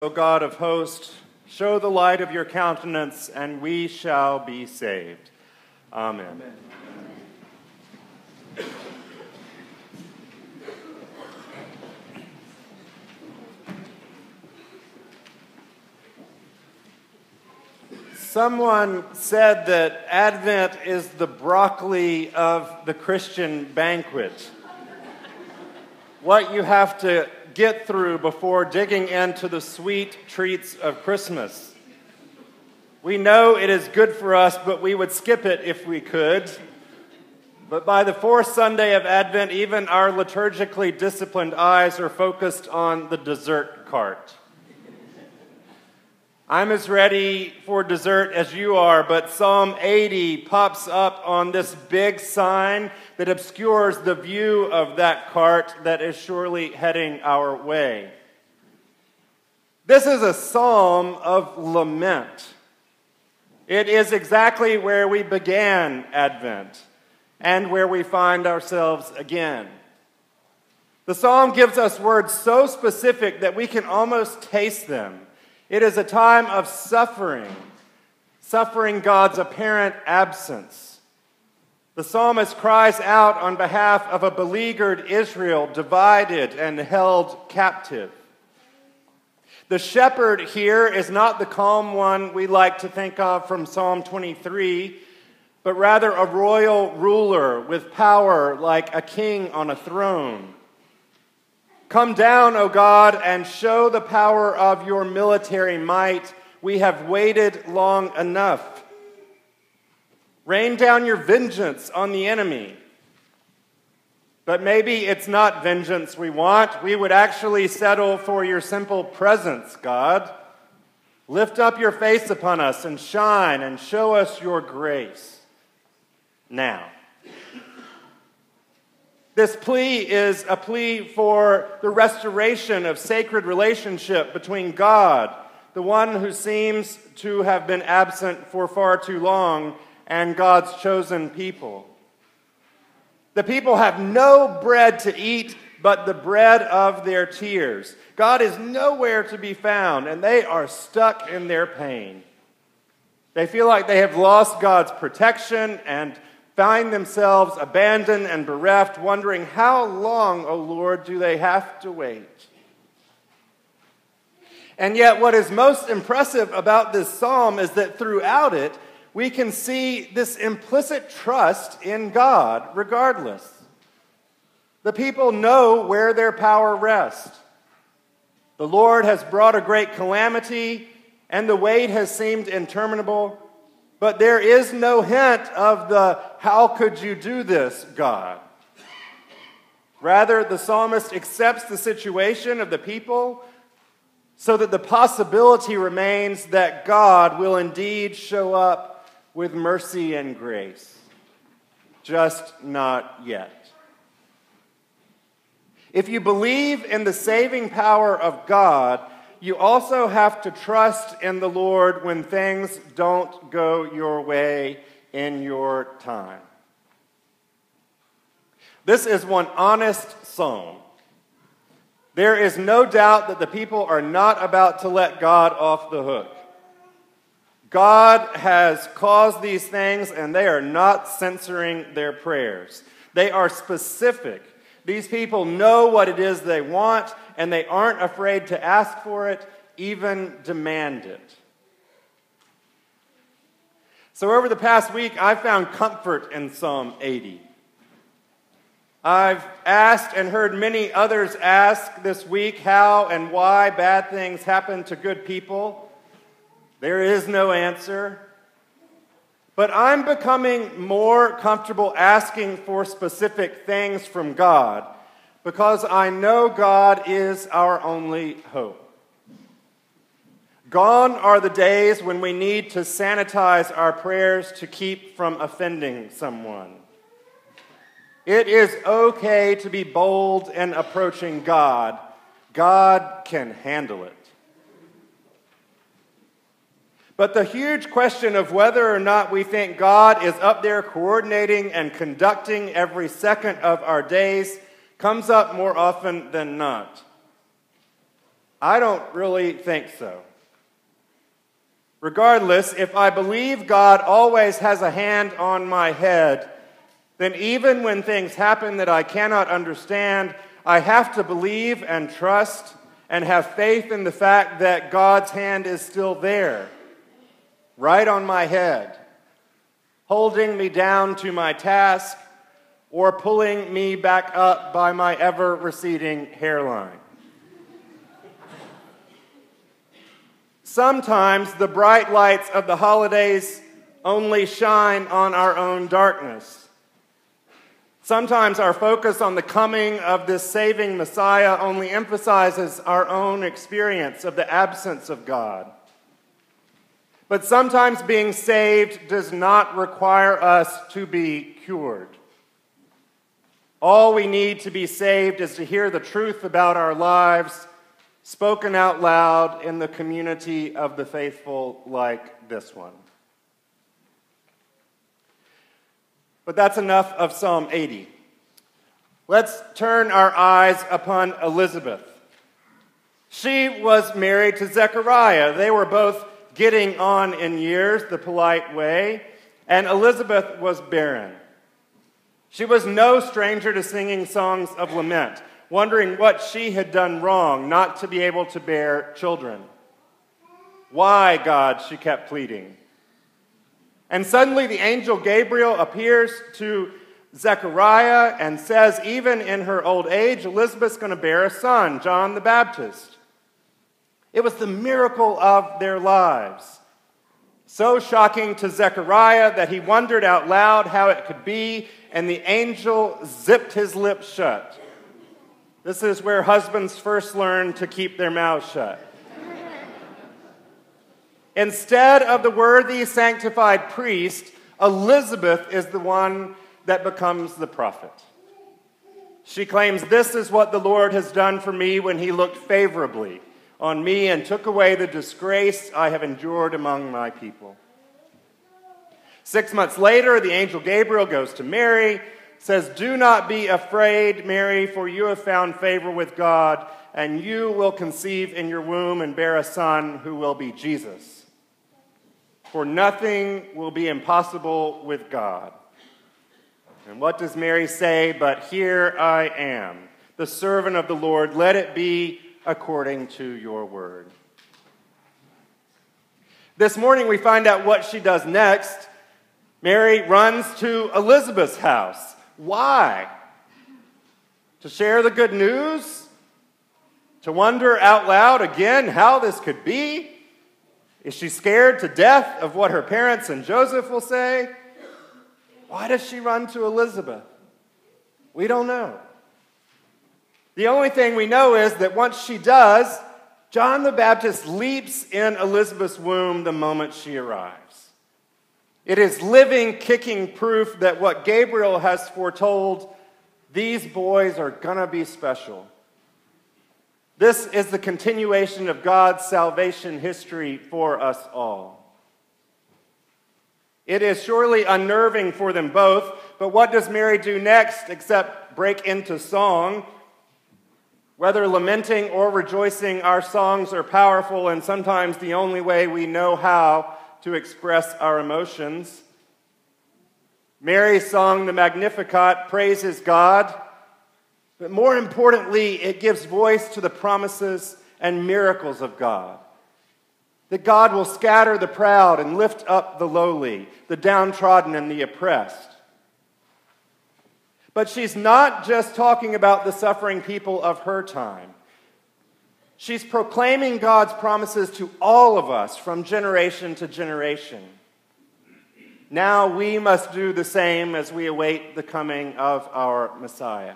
O God of hosts, show the light of your countenance, and we shall be saved. Amen. Amen. Someone said that Advent is the broccoli of the Christian banquet. What you have to get through before digging into the sweet treats of Christmas. We know it is good for us, but we would skip it if we could. But by the fourth Sunday of Advent, even our liturgically disciplined eyes are focused on the dessert cart. I'm as ready for dessert as you are, but Psalm 80 pops up on this big sign that obscures the view of that cart that is surely heading our way. This is a psalm of lament. It is exactly where we began Advent and where we find ourselves again. The psalm gives us words so specific that we can almost taste them. It is a time of suffering God's apparent absence. The psalmist cries out on behalf of a beleaguered Israel, divided and held captive. The shepherd here is not the calm one we like to think of from Psalm 23, but rather a royal ruler with power like a king on a throne. Come down, O God, and show the power of your military might. We have waited long enough. Rain down your vengeance on the enemy. But maybe it's not vengeance we want. We would actually settle for your simple presence, God. Lift up your face upon us and shine and show us your grace now. This plea is a plea for the restoration of sacred relationship between God, the one who seems to have been absent for far too long, and God's chosen people. The people have no bread to eat but the bread of their tears. God is nowhere to be found, and they are stuck in their pain. They feel like they have lost God's protection and find themselves abandoned and bereft, wondering how long, O Lord, do they have to wait? And yet what is most impressive about this psalm is that throughout it, we can see this implicit trust in God regardless. The people know where their power rests. The Lord has brought a great calamity, and the wait has seemed interminable. But there is no hint of the, how could you do this, God? Rather, the psalmist accepts the situation of the people so that the possibility remains that God will indeed show up with mercy and grace. Just not yet. If you believe in the saving power of God, you also have to trust in the Lord when things don't go your way in your time. This is one honest psalm. There is no doubt that the people are not about to let God off the hook. God has caused these things, and they are not censoring their prayers. They are specific. These people know what it is they want, and they aren't afraid to ask for it, even demand it. So over the past week, I found comfort in Psalm 80. I've asked and heard many others ask this week how and why bad things happen to good people. There is no answer. But I'm becoming more comfortable asking for specific things from God because I know God is our only hope. Gone are the days when we need to sanitize our prayers to keep from offending someone. It is okay to be bold in approaching God. God can handle it. But the huge question of whether or not we think God is up there coordinating and conducting every second of our days comes up more often than not. I don't really think so. Regardless, if I believe God always has a hand on my head, then even when things happen that I cannot understand, I have to believe and trust and have faith in the fact that God's hand is still there, right on my head, holding me down to my task or pulling me back up by my ever-receding hairline. Sometimes the bright lights of the holidays only shine on our own darkness. Sometimes our focus on the coming of this saving Messiah only emphasizes our own experience of the absence of God. But sometimes being saved does not require us to be cured. All we need to be saved is to hear the truth about our lives spoken out loud in the community of the faithful like this one. But that's enough of Psalm 80. Let's turn our eyes upon Elizabeth. She was married to Zechariah. They were both getting on in years, the polite way, and Elizabeth was barren. She was no stranger to singing songs of lament, wondering what she had done wrong not to be able to bear children. Why, God, she kept pleading. And suddenly the angel Gabriel appears to Zechariah and says, even in her old age, Elizabeth's going to bear a son, John the Baptist. It was the miracle of their lives. So shocking to Zechariah that he wondered out loud how it could be, and the angel zipped his lips shut. This is where husbands first learn to keep their mouths shut. Instead of the worthy, sanctified priest, Elizabeth is the one that becomes the prophet. She claims, "This is what the Lord has done for me when he looked favorably on me and took away the disgrace I have endured among my people." 6 months later, the angel Gabriel goes to Mary, says, "Do not be afraid, Mary, for you have found favor with God, and you will conceive in your womb and bear a son who will be Jesus. For nothing will be impossible with God." And what does Mary say? "But here I am, the servant of the Lord. Let it be according to your word." This morning we find out what she does next. Mary runs to Elizabeth's house. Why? To share the good news? To wonder out loud again how this could be? Is she scared to death of what her parents and Joseph will say? Why does she run to Elizabeth? We don't know. The only thing we know is that once she does, John the Baptist leaps in Elizabeth's womb the moment she arrives. It is living, kicking proof that what Gabriel has foretold, these boys are going to be special. This is the continuation of God's salvation history for us all. It is surely unnerving for them both, but what does Mary do next except break into song? Whether lamenting or rejoicing, our songs are powerful and sometimes the only way we know how to express our emotions. Mary's song, the Magnificat, praises God, but more importantly, it gives voice to the promises and miracles of God. That God will scatter the proud and lift up the lowly, the downtrodden and the oppressed. But she's not just talking about the suffering people of her time. She's proclaiming God's promises to all of us from generation to generation. Now we must do the same as we await the coming of our Messiah.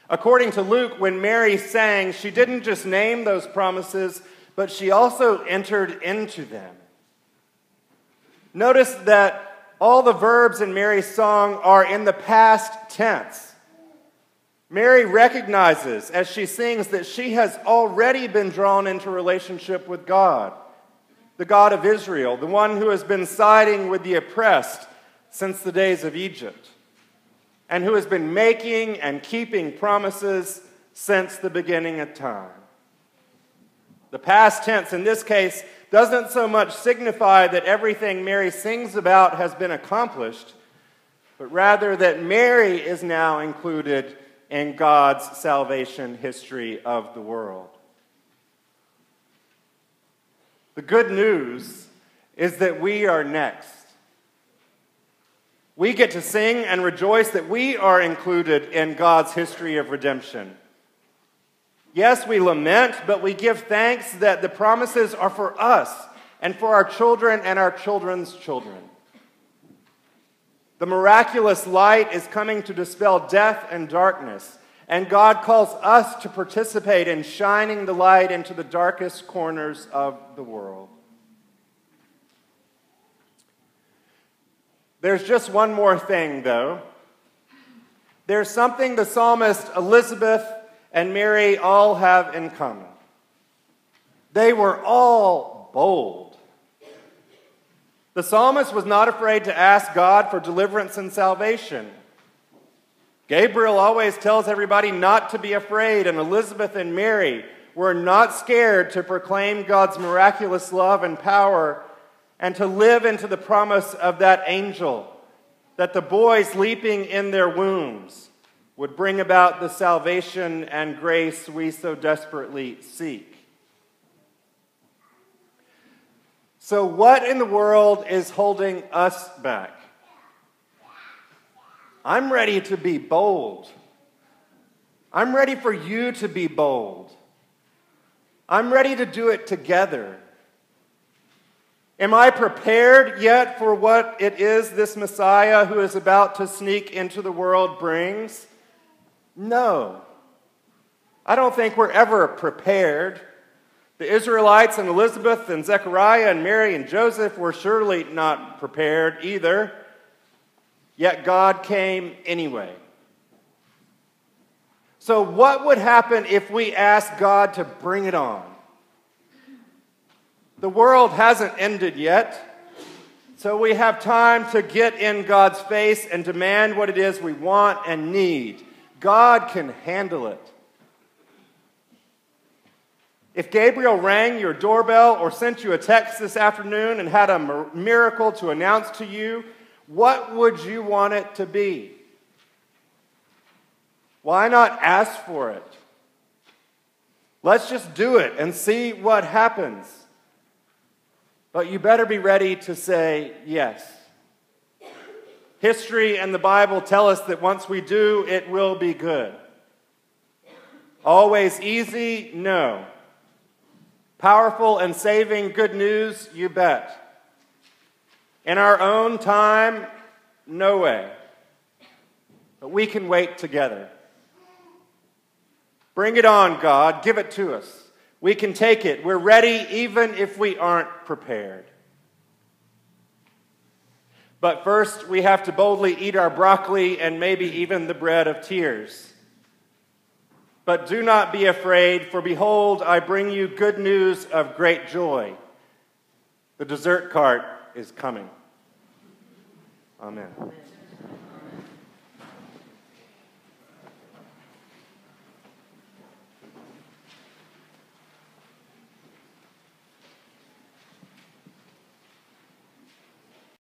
According to Luke, when Mary sang, she didn't just name those promises, but she also entered into them. Notice that all the verbs in Mary's song are in the past tense. Mary recognizes as she sings that she has already been drawn into relationship with God, the God of Israel, the one who has been siding with the oppressed since the days of Egypt, and who has been making and keeping promises since the beginning of time. The past tense in this case doesn't so much signify that everything Mary sings about has been accomplished, but rather that Mary is now included in God's salvation history of the world. The good news is that we are next. We get to sing and rejoice that we are included in God's history of redemption. Yes, we lament, but we give thanks that the promises are for us and for our children and our children's children. The miraculous light is coming to dispel death and darkness, and God calls us to participate in shining the light into the darkest corners of the world. There's just one more thing, though. There's something the psalmist Elizabeth and Mary all have in common. They were all bold. The psalmist was not afraid to ask God for deliverance and salvation. Gabriel always tells everybody not to be afraid, and Elizabeth and Mary were not scared to proclaim God's miraculous love and power and to live into the promise of that angel, that the boys leaping in their wombs would bring about the salvation and grace we so desperately seek. So what in the world is holding us back? I'm ready to be bold. I'm ready for you to be bold. I'm ready to do it together. Am I prepared yet for what it is this Messiah who is about to sneak into the world brings? No. I don't think we're ever prepared. The Israelites and Elizabeth and Zechariah and Mary and Joseph were surely not prepared either. Yet God came anyway. So what would happen if we asked God to bring it on? The world hasn't ended yet, so we have time to get in God's face and demand what it is we want and need. God can handle it. If Gabriel rang your doorbell or sent you a text this afternoon and had a miracle to announce to you, what would you want it to be? Why not ask for it? Let's just do it and see what happens. But you better be ready to say yes. History and the Bible tell us that once we do, it will be good. Always easy? No. Powerful and saving good news? You bet. In our own time? No way. But we can wait together. Bring it on, God. Give it to us. We can take it. We're ready even if we aren't prepared. But first, we have to boldly eat our broccoli and maybe even the bread of tears. But do not be afraid, for behold, I bring you good news of great joy. The dessert cart is coming. Amen.